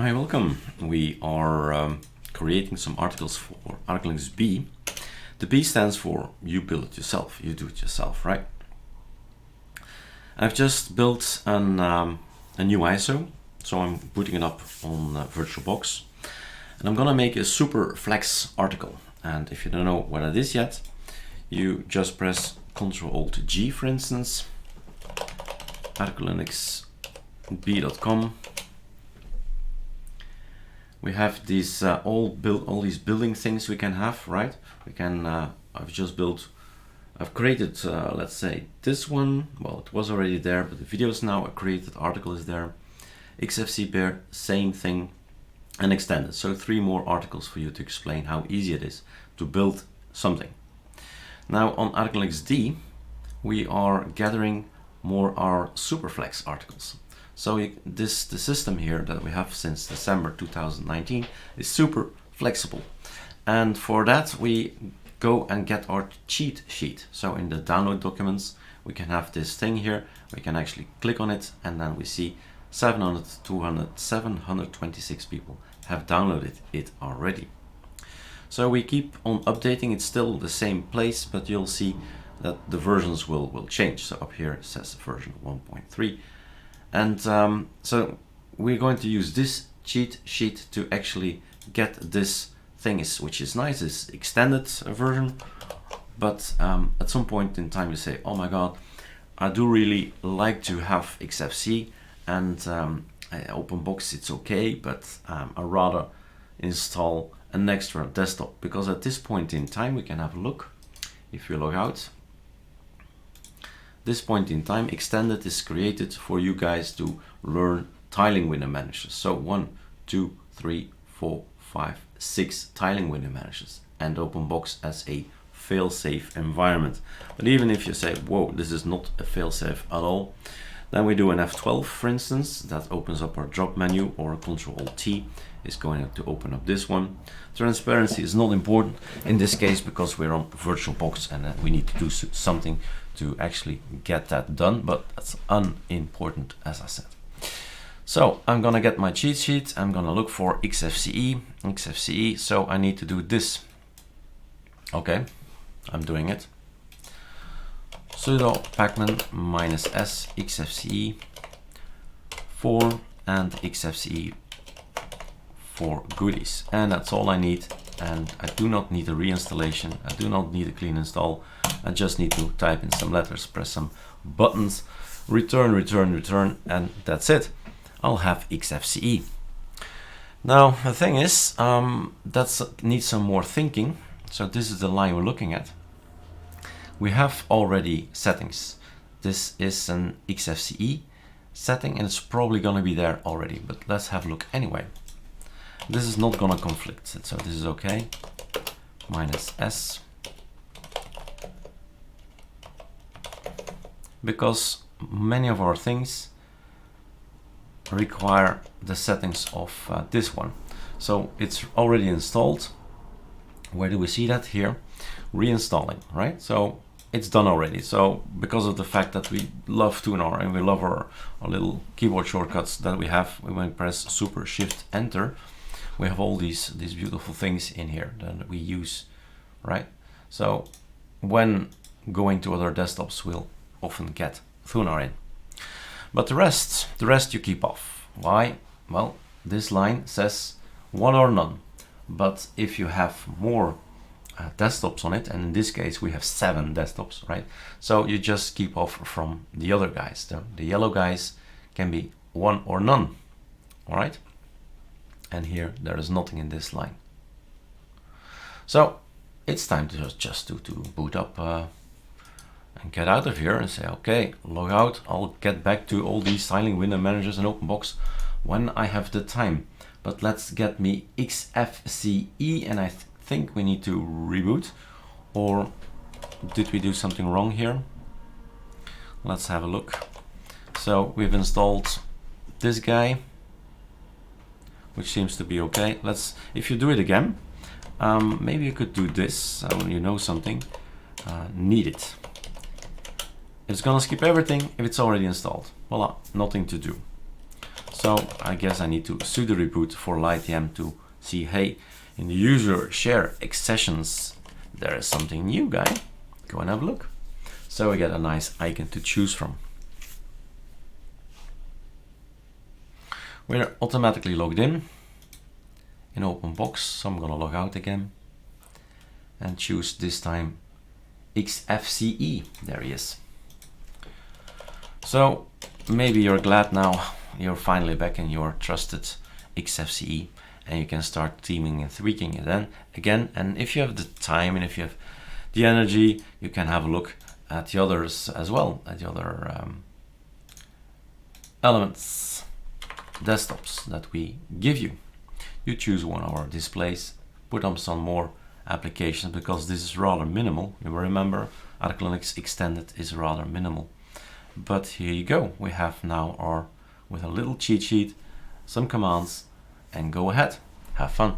Hi, welcome. We are creating some articles for ArcoLinux B. The B stands for you build it yourself, you do it yourself, right? I've just built a new ISO, so I'm putting it up on VirtualBox. And I'm gonna make a superflex article. And if you don't know what it is yet, you just press Ctrl-Alt-G, for instance, ArcoLinux.b.com. We have these all these building things we can have, right? We can. I've created, let's say this one. Well, it was already there, but the video is now a created article is there. xfce pair, same thing, and extended. So 3 more articles for you to explain how easy it is to build something. Now on ArcoLinux D, we are gathering more our superflex articles. So the system here that we have since December 2019 is super flexible. And for that, we go and get our cheat sheet. So in the download documents, we can have this thing here. We can actually click on it, and then we see 726 people have downloaded it already. So we keep on updating. It's still the same place, but you'll see that the versions will change. So up here it says version 1.3. And so we're going to use this cheat sheet to actually get this thing, which is nice, is extended version. But at some point in time you say, oh my god, I do really like to have xfce, and OpenBox it's okay, but I'd rather install an extra desktop, because at this point in time we can have a look. If you log out, this point in time, Xtended is created for you guys to learn tiling window managers. So 1, 2, 3, 4, 5, 6 tiling window managers, and OpenBox as a fail-safe environment. But even if you say, whoa, this is not a fail-safe at all, then we do an F12, for instance, that opens up our drop menu, or Ctrl-Alt-T is going to open up this one. Transparency is not important in this case because we're on VirtualBox and we need to do something to actually get that done, but that's unimportant, as I said. So I'm gonna get my cheat sheet. I'm gonna look for xfce, so I need to do this. Okay, I'm doing it. Sudo pacman -s xfce 4 and xfce for goodies, and that's all I need. And I do not need a reinstallation, I do not need a clean install. I just need to type in some letters, press some buttons, return, and that's it. I'll have xfce. Now the thing is, that needs some more thinking. So this is the line we're looking at. We have already settings. This is an xfce setting, and it's probably gonna be there already, but let's have a look anyway. This is not gonna conflict, so this is okay. -s, because many of our things require the settings of this one. So it's already installed. Where do we see that? Here, reinstalling, right? So it's done already. So because of the fact that we love TuneR and we love our little keyboard shortcuts that we have, we when we press Super Shift Enter, we have all these beautiful things in here that we use, right? So when going to other desktops, we'll often get TuneR in. But the rest you keep off. Why? Well, this line says 1 or none. But if you have more desktops on it, and in this case we have 7 desktops, right? So you just keep off from the other guys. The yellow guys can be 1 or none, all right? And here there is nothing in this line. So it's time to just to boot up and get out of here and say, okay, log out. I'll get back to all these tiling window managers and OpenBox when I have the time. But let's get me xfce, and I think we need to reboot. Or did we do something wrong here? Let's have a look. So we've installed this guy, which seems to be okay. If you do it again, maybe you could do this, so you know something. Need it. It's gonna skip everything if it's already installed. Voila, nothing to do. So I guess I need to sudo reboot for LightYM to see, hey, in the user share accessions, there is something new, guy. Go and have a look. So we get a nice icon to choose from. We're automatically logged in open box, so I'm gonna log out again and choose this time xfce. There he is. So maybe you're glad now you're finally back in your trusted xfce and you can start theming and tweaking it then again. And if you have the time and if you have the energy, you can have a look at the others as well, at the other elements, desktops that we give you. You choose one of our displays, put on some more applications because this is rather minimal. You remember ArcoLinux Extended is rather minimal. But here you go. We have now our, with a little cheat sheet, some commands, and go ahead, have fun.